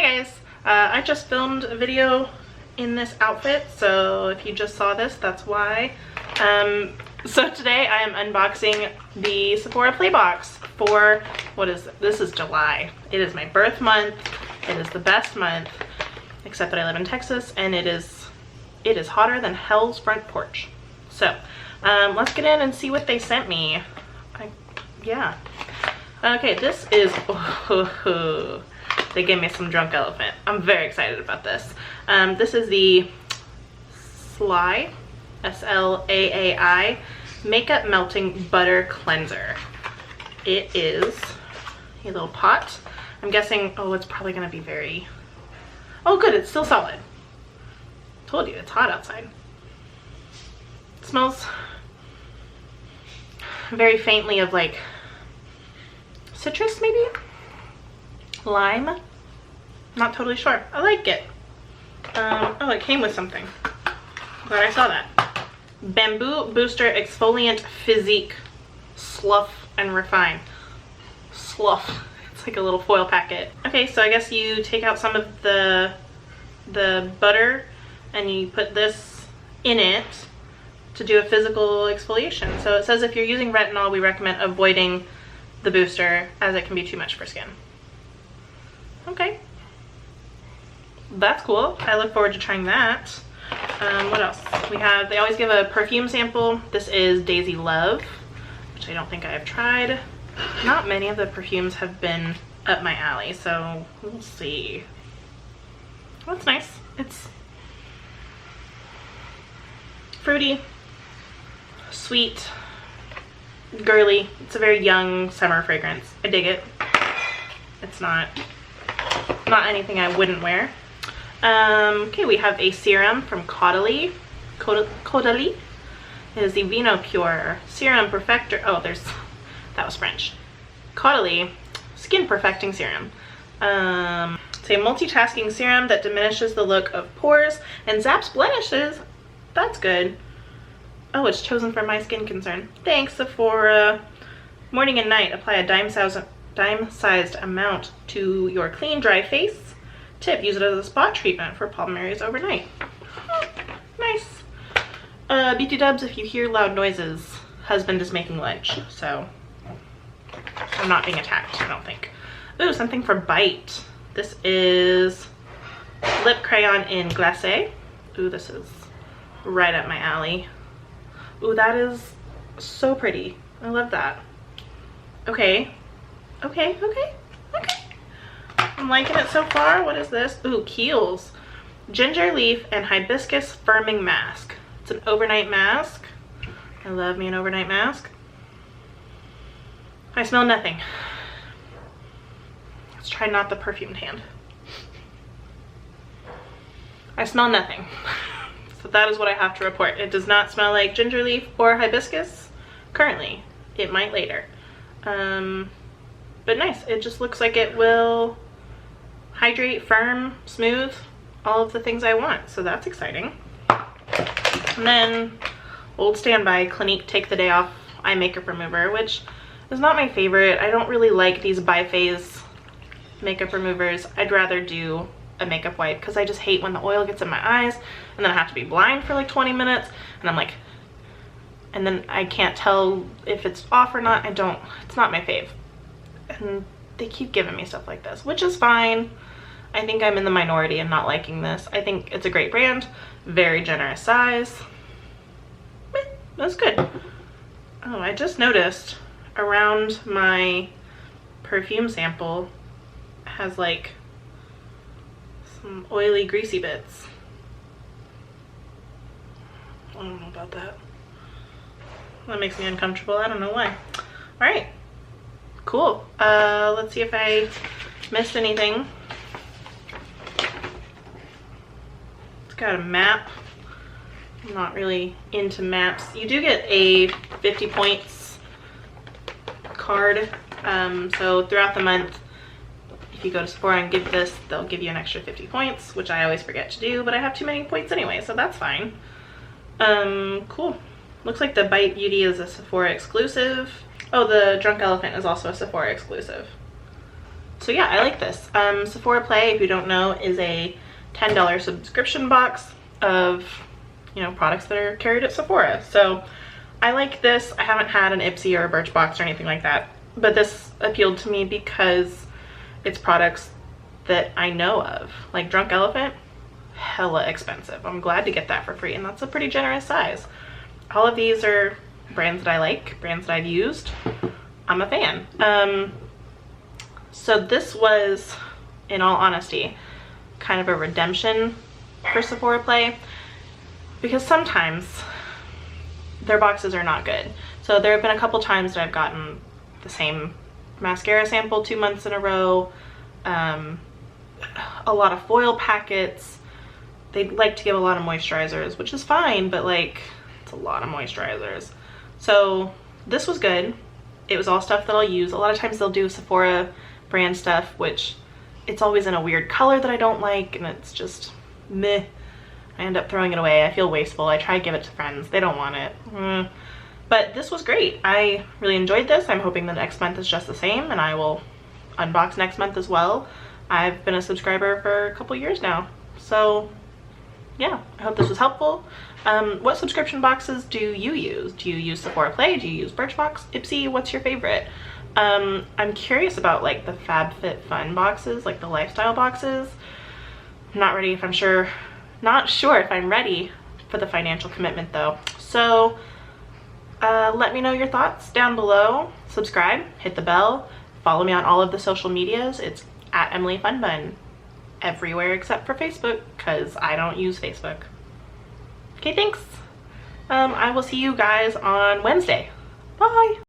guys, I just filmed a video in this outfit, so if you just saw this, that's why. So today I am unboxing the Sephora Playbox for, what is it? This is July. It is my birth month. It is the best month, except that I live in Texas and it is hotter than hell's front porch. So let's get in and see what they sent me. Yeah. Okay, this is, they gave me some drunk elephant. I'm very excited about this. This is the Slaai, S-L-A-A-I, Makeup Melting Butter Cleanser. It is a little pot. I'm guessing, oh, it's probably gonna be very, oh good, it's still solid. Told you, it's hot outside. It smells very faintly of like citrus, maybe? Lime? Not totally sure. I like it. Oh, it came with something. Glad I saw that. Bamboo Booster Exfoliant Physique Slough and Refine. Slough. It's like a little foil packet. Okay, so I guess you take out some of the butter and you put this in it to do a physical exfoliation. So it says if you're using retinol, we recommend avoiding the booster as it can be too much for skin. Okay, that's cool. I look forward to trying that. What else? We have, they always give a perfume sample. This is Daisy Love, which I don't think I have tried. Not many of the perfumes have been up my alley, so we'll see. That's nice. It's fruity, sweet, girly. It's a very young summer fragrance. I dig it. It's not anything I wouldn't wear. Okay, we have a serum from Caudelie. Caudelie. It is the vinopure serum perfector. Oh, that was French. Caudelie skin perfecting serum. It's a multitasking serum that diminishes the look of pores and zaps blemishes. That's good. Oh, it's chosen for my skin concern. Thanks, Sephora. Morning and night, apply a dime-sized amount to your clean, dry face. Tip, use it as a spot treatment for problem areas overnight. Nice. BT dubs, if you hear loud noises, husband is making lunch, so I'm not being attacked, I don't think. Ooh, something for Bite. This is lip crayon in glacé. Ooh, this is right up my alley. Ooh, that is so pretty. I love that. Okay. Okay. I'm liking it so far. What is this? Ooh, Keihls. Ginger leaf and hibiscus firming mask. It's an overnight mask. I love me an overnight mask. I smell nothing. Let's try not the perfumed hand. I smell nothing. So that is what I have to report. It does not smell like ginger leaf or hibiscus currently. It might later. But nice. It just looks like it will hydrate, firm, smooth, all of the things I want. So that's exciting. And then old standby Clinique Take the Day Off Eye Makeup Remover, which is not my favorite. I don't really like these biphase makeup removers. I'd rather do a makeup wipe because I just hate when the oil gets in my eyes and then I have to be blind for like 20 minutes and I'm like, and then I can't tell if it's off or not. It's not my fave. And they keep giving me stuff like this, which is fine. I think I'm in the minority in not liking this. I think it's a great brand, very generous size. That's good. Oh, I just noticed around my perfume sample has like some oily, greasy bits. I don't know about that. That makes me uncomfortable. I don't know why. All right, cool. Let's see if I missed anything. It's got a map. I'm not really into maps. You do get a 50 points card. So throughout the month, if you go to Sephora and give this, they'll give you an extra 50 points, which I always forget to do, but I have too many points anyway, so that's fine. Cool. Looks like the Bite Beauty is a Sephora exclusive. Oh, the Drunk Elephant is also a Sephora exclusive. So yeah, I like this. Sephora Play, if you don't know, is a $10 subscription box of, you know, products that are carried at Sephora. So I like this. I haven't had an Ipsy or a Birchbox or anything like that, but this appealed to me because it's products that I know of. Like Drunk Elephant, hella expensive. I'm glad to get that for free, and that's a pretty generous size. All of these are brands that I like, brands that I've used. I'm a fan. So this was, in all honesty, kind of a redemption for Sephora Play, because sometimes their boxes are not good. So there have been a couple times that I've gotten the same mascara sample 2 months in a row, a lot of foil packets. They like to give a lot of moisturizers, which is fine, but like, it's a lot of moisturizers. So this was good. It was all stuff that I'll use. A lot of times they'll do Sephora brand stuff, which it's always in a weird color that I don't like, and it's just meh. I end up throwing it away. I feel wasteful. I try to give it to friends. They don't want it. But this was great. I really enjoyed this. I'm hoping the next month is just the same, and I will unbox next month as well. I've been a subscriber for a couple years now. So yeah, I hope this was helpful. What subscription boxes do you use? Do you use Sephora Play? Do you use Birchbox? Ipsy? What's your favorite? I'm curious about like the FabFitFun boxes, like the lifestyle boxes. I'm not ready if I'm sure, not sure if I'm ready for the financial commitment though. So let me know your thoughts down below. Subscribe, hit the bell, follow me on all of the social medias. It's at Emily Funbun everywhere except for Facebook, because I don't use Facebook. Okay, thanks. I will see you guys on Wednesday. Bye.